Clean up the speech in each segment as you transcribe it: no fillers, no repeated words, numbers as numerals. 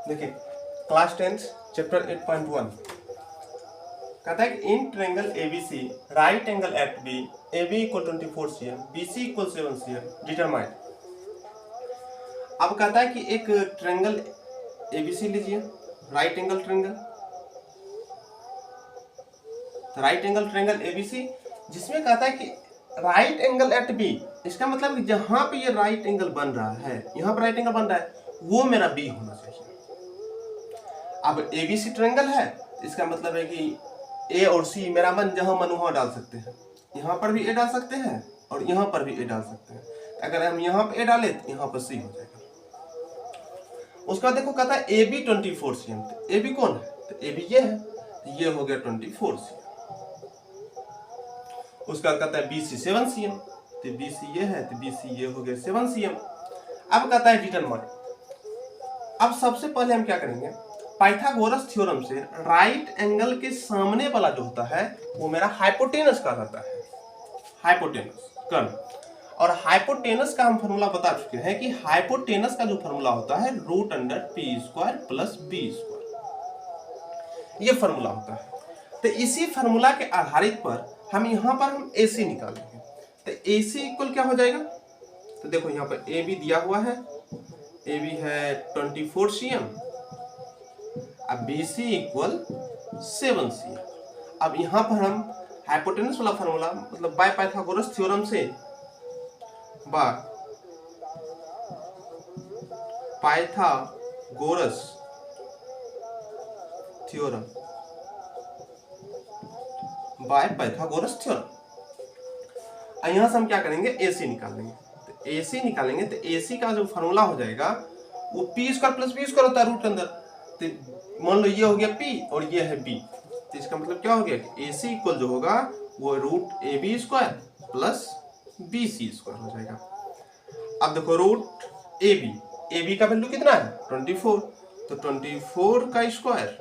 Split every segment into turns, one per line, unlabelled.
देखिए class 10 chapter 8.1 कहता है कि in triangle ABC right angle at B AB equal 24 cm BC equal 7 cm determine. अब कहता है कि एक ट्रायंगल एबीसी लीजिए, राइट एंगल ट्रायंगल एबीसी, जिसमें कहता है कि राइट एंगल एट बी, इसका मतलब कि जहां पे ये राइट एंगल बन रहा है, यहां पर राइट एंगल बन रहा है, वो मेरा बी होना चाहिए। अब एबीसी ट्रायंगल है, इसका मतलब है कि ए और सी मेरा मन जहां मन वहां डाल सकते हैं। यहां पर भी ए डाल सकते हैं और यहां पर भी ए डाल सकते हैं। अगर हम यहां पे ए डाले तो यहां पर सी हो जाएगा। उसका बाद देखो कहता है A B 24 cm, A B कौन है, तो ए बी ये है, तो ये हो गया 24 cm। उसका बाद कहता है बी सी 7 cm, तो बी सी ये है, तो बी सी ये हो गया 7 cm। अब कहता है डिटरमाइन। अब सबसे पहले हम क्या करेंगे, पाइथागोरस थ्योरम से राइट एंगल के सामने वाला जो होता है वो मेरा हाइपोटेनस कहलाता है, हाइपोटेनस कर्ण। और हाइपोटेनस का हम फॉर्मूला बता चुके हैं कि हाइपोटेनस का जो फॉर्मूला होता है √p² + b², ये फॉर्मूला होता है। तो इसी फॉर्मूला के आधारित पर हम यहाँ पर हम AC निकालेंगे। तो AC इक्वल क्या हो जाएगा, तो देखो यहाँ पर AB दिया हुआ है, AB है 24 cm, अब BC इक्वल 7 cm। अब यहाँ पर हम हाइपोटेनस वाला फॉर्मूला मतलब बाय पाइथागोरस थ्योरम से पाइथागोरस थ्योरम यहाँ से हम क्या करेंगे, AC निकालेंगे। तो AC निकालेंगे तो AC का जो फॉर्मूला हो जाएगा वो p² + b² होता है रूट के अंदर। तो मान लो ये हो गया p और ये है b, तो इसका मतलब क्या हो गया कि AC इक्वल जो होगा वो √AB² + BC² हो जाएगा। अब देखो √AB का वैल्यू कितना है 24, तो 24 का स्क्वायर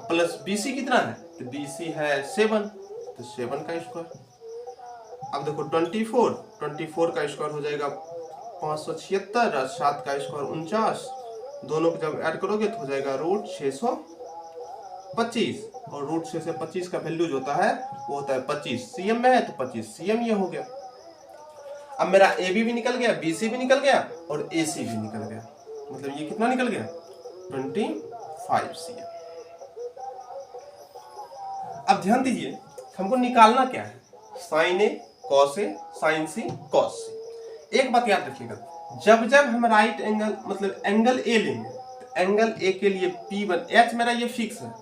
प्लस BC कितना है, तो BC है 7, तो 7 का स्क्वायर। अब देखो 24 का स्क्वायर हो जाएगा 576 और 7 का स्क्वायर 49, दोनों को जब ऐड करोगे तो हो जाएगा √625, और √625 का वैल्यू जो होता है वो होता है 25 cm में है, तो 25 cm ये हो गया। अब मेरा AB भी निकल गया, BC भी निकल गया और AC भी निकल गया, मतलब ये कितना निकल गया 25 cm। अब ध्यान दीजिए हमको निकालना क्या है, sin A cos A sin C cos C। एक बात याद रखिएगा, जब जब हम राइट एंगल मतलब एंगल A लेंगे तो एंगल A के लिए P1 H मेरा ये फिक्स है,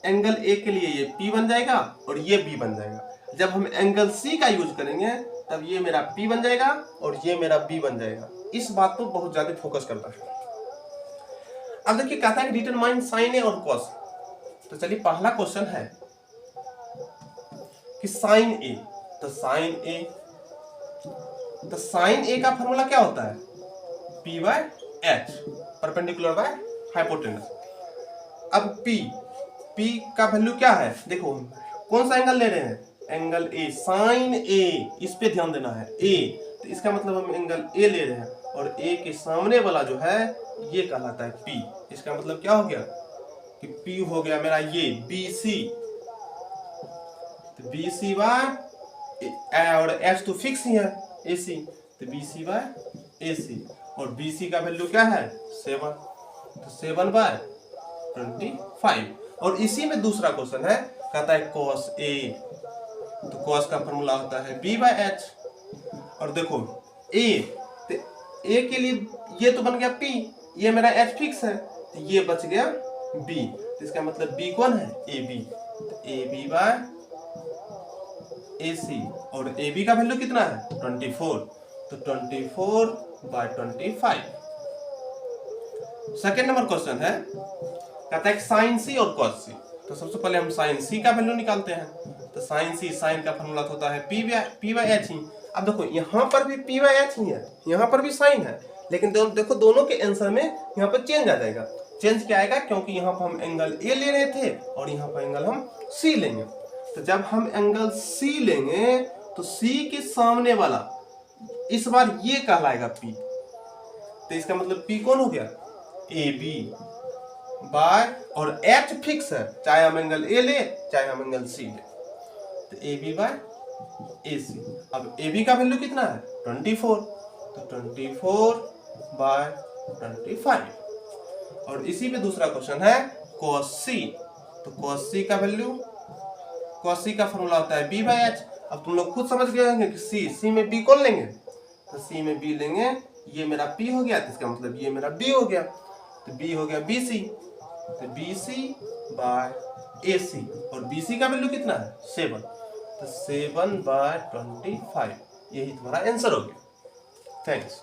एंगल A के लिए ये P बन जाएगा और ये B बन जाएगा। जब हम एंगल C का यूज करेंगे तब ये मेरा P बन जाएगा और ये मेरा B बन जाएगा। इस बात पर बहुत ज्यादा फोकस करना है। अब देखिए कहता है डिटरमाइन sin A और cos। तो चलिए पहला क्वेश्चन है कि sin A, तो sin A का फॉर्मूला क्या होता है P/H, परपेंडिकुलर बाय हाइपोटेनस। अब P का वैल्यू क्या है, देखो कौन सा एंगल ले रहे हैं, एंगल A, sin A, इस पे ध्यान देना है A, तो इसका मतलब हम एंगल A ले रहे हैं और A के सामने वाला जो है ये कहलाता है P। इसका मतलब क्या हो गया कि P हो गया मेरा ये BC, तो BC बाय और H तो फिक्स ही है AC, तो BC बाय AC, और BC का वैल्यू क्या है 7, तो 7/25। और इसी में दूसरा क्वेश्चन है कहता है cos A, तो cos का फॉर्मूला होता है B/H। और देखो A, तो A के लिए ये तो बन गया P, ये मेरा H फिक्स है, तो ये बच गया B, तो इसका मतलब B कौन है AB, तो AB/AC, और AB का वैल्यू कितना है 24, तो 24/25। सेकेंड नंबर क्वेश्चन है कहता है sin C और cos C। तो सबसे पहले हम sin C का वैल्यू निकालते हैं। तो sin C, sin का फॉर्मूला होता है P/H ही। अब देखो यहाँ पर भी P/H ही है, यहाँ पर भी sin है, लेकिन देखो दोनों के आंसर में यहाँ पर चेंज आ जाएगा। चेंज क्या आएगा, क्योंकि यहाँ पर हम एंगल A ले रहे थे और यहाँ पर एंगल हम C लेंगे। तो जब हम एंगल C लेंगे तो C के सामने वाला इस बार ये कहलाएगा P, तो इसका मतलब P कौन हो गया ए बी बाय, और एच फिक्स है, चाहे हम एंगल ए ले चाहे हम एंगल सी ले, तो ए बी बाय ए सी। अब ए बी का वैल्यू कितना है 24, तो 24 बाय 25। और इसी पे दूसरा क्वेश्चन है cos c, तो cos c का वैल्यू, cos c का फॉर्मूला होता है b बाय h। अब तुम लोग खुद समझ गए होंगे कि c में b कौन लेंगे, तो c में b लेंगे, ये मेरा p हो गया, तो इसका मतलब ये मेरा b हो गया, तो b हो गया bc, तो bc बाय ac, और bc का वैल्यू कितना है 7, तो 7 बाय 25, यही तुम्हारा आंसर हो गया। थैंक्स।